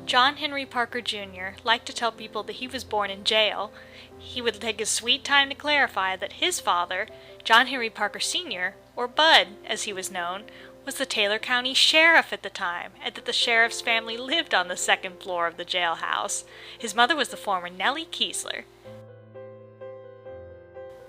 John Henry Parker Jr. liked to tell people that he was born in jail. He would take his sweet time to clarify that his father, John Henry Parker Sr., or Bud, as he was known, was the Taylor County Sheriff at the time, and that the sheriff's family lived on the second floor of the jailhouse. His mother was the former Nellie Kiesler.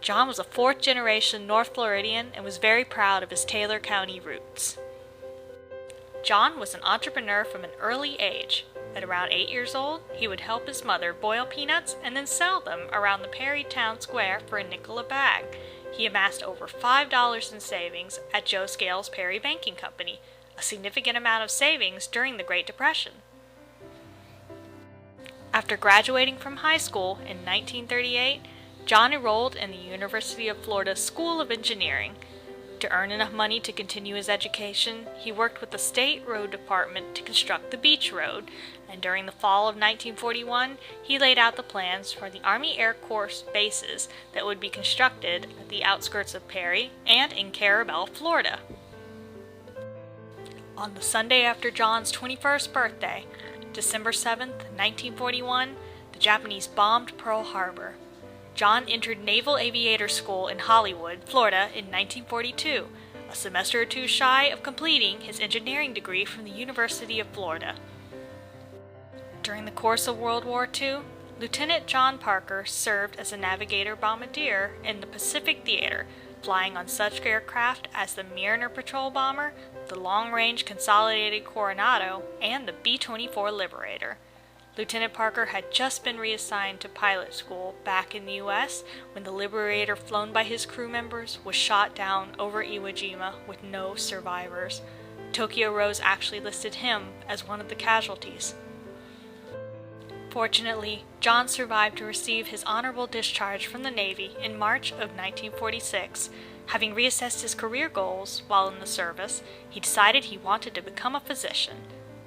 John was a fourth-generation North Floridian and was very proud of his Taylor County roots. John was an entrepreneur from an early age. At around 8 years old, he would help his mother boil peanuts and then sell them around the Perry Town Square for a nickel a bag. He amassed over $5 in savings at Joe Scales Perry Banking Company, a significant amount of savings during the Great Depression. After graduating from high school in 1938, John enrolled in the University of Florida School of Engineering. To earn enough money to continue his education, he worked with the State Road Department to construct the Beach Road, and during the fall of 1941, he laid out the plans for the Army Air Corps bases that would be constructed at the outskirts of Perry and in Carabel, Florida. On the Sunday after John's 21st birthday, December 7, 1941, the Japanese bombed Pearl Harbor. John entered Naval Aviator School in Hollywood, Florida in 1942, a semester or two shy of completing his engineering degree from the University of Florida. During the course of World War II, Lieutenant John Parker served as a navigator bombardier in the Pacific Theater, flying on such aircraft as the Mariner patrol bomber, the long-range Consolidated Coronado, and the B-24 Liberator. Lieutenant Parker had just been reassigned to pilot school back in the U.S. when the Liberator, flown by his crew members, was shot down over Iwo Jima with no survivors. Tokyo Rose actually listed him as one of the casualties. Fortunately, John survived to receive his honorable discharge from the Navy in March of 1946. Having reassessed his career goals while in the service, he decided he wanted to become a physician.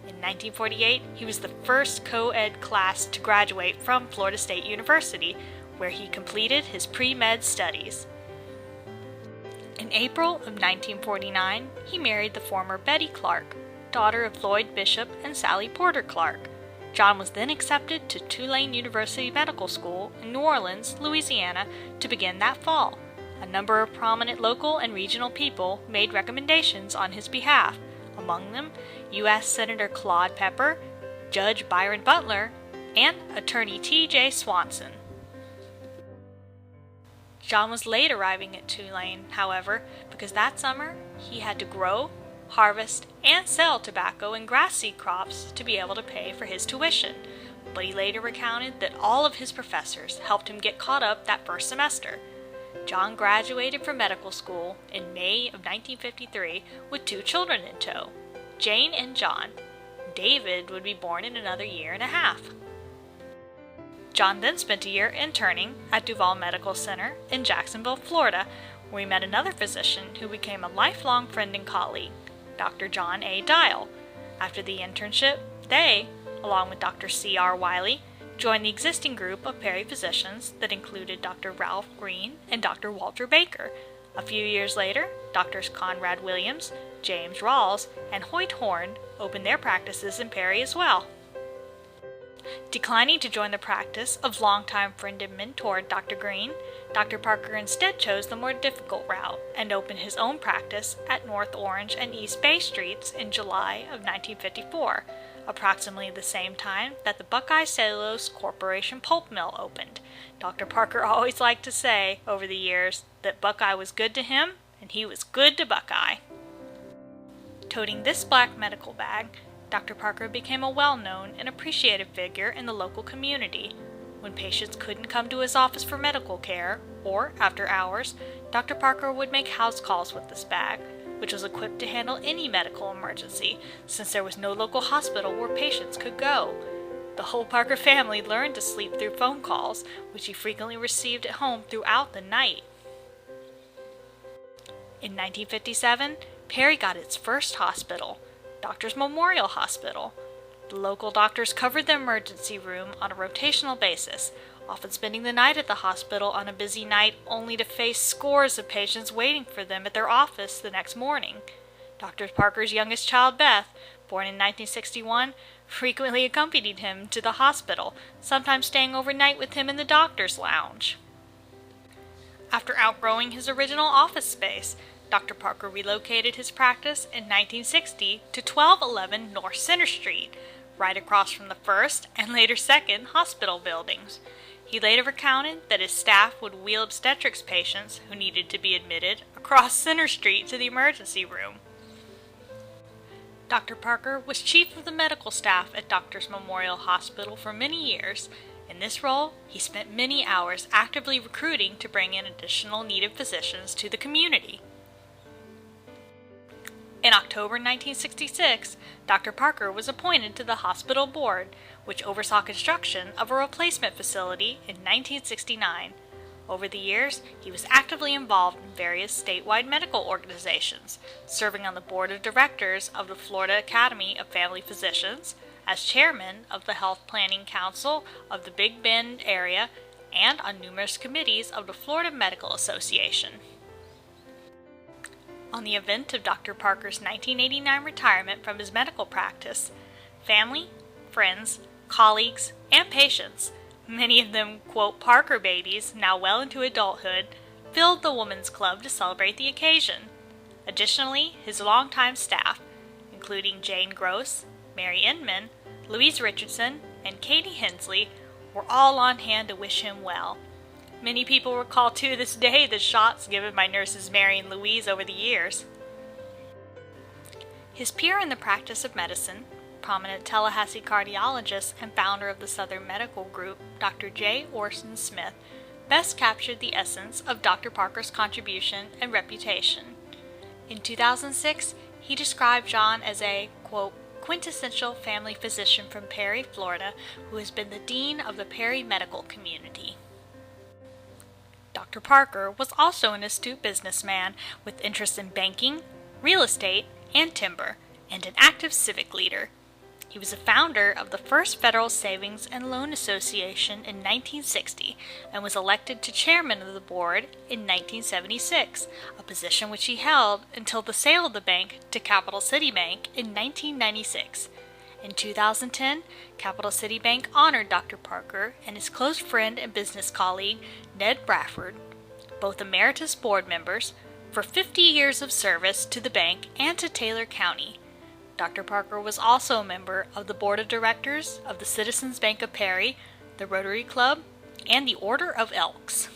In 1948, he was the first co-ed class to graduate from Florida State University, where he completed his pre-med studies. In April of 1949, he married the former Betty Clark, daughter of Lloyd Bishop and Sally Porter Clark. John was then accepted to Tulane University Medical School in New Orleans, Louisiana, to begin that fall. A number of prominent local and regional people made recommendations on his behalf, among them U.S. Senator Claude Pepper, Judge Byron Butler, and Attorney T.J. Swanson. John was late arriving at Tulane, however, because that summer he had to grow, harvest, and sell tobacco and grass seed crops to be able to pay for his tuition, but he later recounted that all of his professors helped him get caught up that first semester. John graduated from medical school in May of 1953 with 2 children in tow, Jane and John. David would be born in another year and a half. John then spent a year interning at Duval Medical Center in Jacksonville, Florida, where he met another physician who became a lifelong friend and colleague, Dr. John A. Dial. After the internship, they, along with Dr. C.R. Wiley, joined the existing group of Perry physicians that included Dr. Ralph Green and Dr. Walter Baker. A few years later, Drs. Conrad Williams, James Rawls, and Hoyt Horn opened their practices in Perry as well. Declining to join the practice of longtime friend and mentor Dr. Green, Dr. Parker instead chose the more difficult route and opened his own practice at North Orange and East Bay Streets in July of 1954, approximately the same time that the Buckeye Cellulose Corporation pulp mill opened. Dr. Parker always liked to say over the years that Buckeye was good to him and he was good to Buckeye. Toting this black medical bag, Dr. Parker became a well-known and appreciated figure in the local community. When patients couldn't come to his office for medical care, or after hours, Dr. Parker would make house calls with this bag, which was equipped to handle any medical emergency, since there was no local hospital where patients could go. The whole Parker family learned to sleep through phone calls, which he frequently received at home throughout the night. In 1957, Perry got its first hospital, Doctors Memorial Hospital. The local doctors covered the emergency room on a rotational basis, often spending the night at the hospital on a busy night only to face scores of patients waiting for them at their office the next morning. Dr. Parker's youngest child, Beth, born in 1961, frequently accompanied him to the hospital, sometimes staying overnight with him in the doctor's lounge. After outgrowing his original office space, Dr. Parker relocated his practice in 1960 to 1211 North Center Street, right across from the first and later second hospital buildings. He later recounted that his staff would wheel obstetrics patients who needed to be admitted across Center Street to the emergency room. Dr. Parker was chief of the medical staff at Doctors Memorial Hospital for many years. In this role, he spent many hours actively recruiting to bring in additional needed physicians to the community. In October 1966, Dr. Parker was appointed to the hospital board, which oversaw construction of a replacement facility in 1969. Over the years, he was actively involved in various statewide medical organizations, serving on the board of directors of the Florida Academy of Family Physicians, as chairman of the Health Planning Council of the Big Bend area, and on numerous committees of the Florida Medical Association. On the event of Dr. Parker's 1989 retirement from his medical practice, family, friends, colleagues, and patients, many of them, quote, Parker babies, now well into adulthood, filled the Women's Club to celebrate the occasion. Additionally, his longtime staff, including Jane Gross, Mary Inman, Louise Richardson, and Katie Hensley, were all on hand to wish him well. Many people recall to this day the shots given by nurses Mary and Louise over the years. His peer in the practice of medicine, prominent Tallahassee cardiologist and founder of the Southern Medical Group, Dr. J. Orson Smith, best captured the essence of Dr. Parker's contribution and reputation. In 2006, he described John as a, quote, quintessential family physician from Perry, Florida, who has been the dean of the Perry medical community. Dr. Parker was also an astute businessman with interests in banking, real estate, and timber, and an active civic leader. He was a founder of the first Federal Savings and Loan Association in 1960 and was elected to chairman of the board in 1976, a position which he held until the sale of the bank to Capital City Bank in 1996. In 2010, Capital City Bank honored Dr. Parker and his close friend and business colleague, Ned Bradford, both emeritus board members, for 50 years of service to the bank and to Taylor County. Dr. Parker was also a member of the board of directors of the Citizens Bank of Perry, the Rotary Club, and the Order of Elks.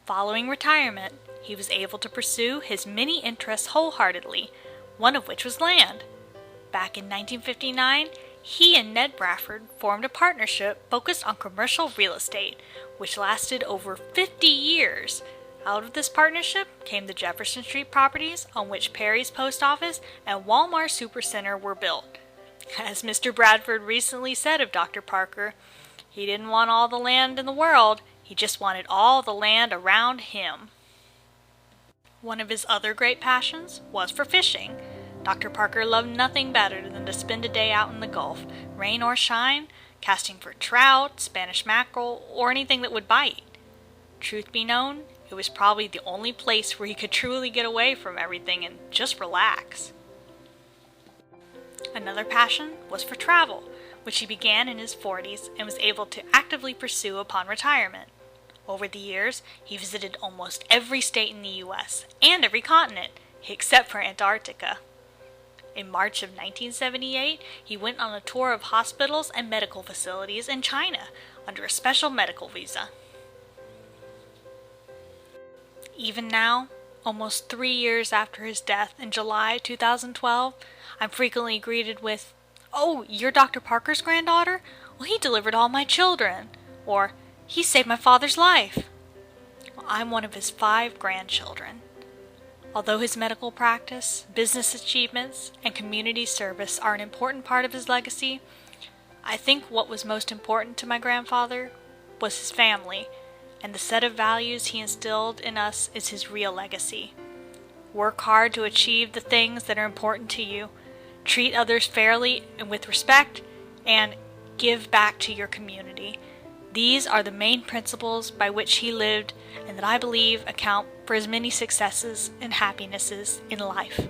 Following retirement, he was able to pursue his many interests wholeheartedly, one of which was land. Back in 1959, he and Ned Bradford formed a partnership focused on commercial real estate, which lasted over 50 years. Out of this partnership came the Jefferson Street properties on which Perry's Post Office and Walmart Supercenter were built. As Mr. Bradford recently said of Dr. Parker, he didn't want all the land in the world, he just wanted all the land around him. One of his other great passions was for fishing. Dr. Parker loved nothing better than to spend a day out in the Gulf, rain or shine, casting for trout, Spanish mackerel, or anything that would bite. Truth be known, it was probably the only place where he could truly get away from everything and just relax. Another passion was for travel, which he began in his 40s and was able to actively pursue upon retirement. Over the years, he visited almost every state in the U.S. and every continent, except for Antarctica. In March of 1978, he went on a tour of hospitals and medical facilities in China under a special medical visa. Even now, almost 3 years after his death in July 2012, I'm frequently greeted with, "Oh, you're Dr. Parker's granddaughter? Well, he delivered all my children." Or, "He saved my father's life." Well, I'm one of his 5 grandchildren. Although his medical practice, business achievements, and community service are an important part of his legacy, I think what was most important to my grandfather was his family, and the set of values he instilled in us is his real legacy. Work hard to achieve the things that are important to you, treat others fairly and with respect, and give back to your community. These are the main principles by which he lived and that I believe account for his many successes and happinesses in life.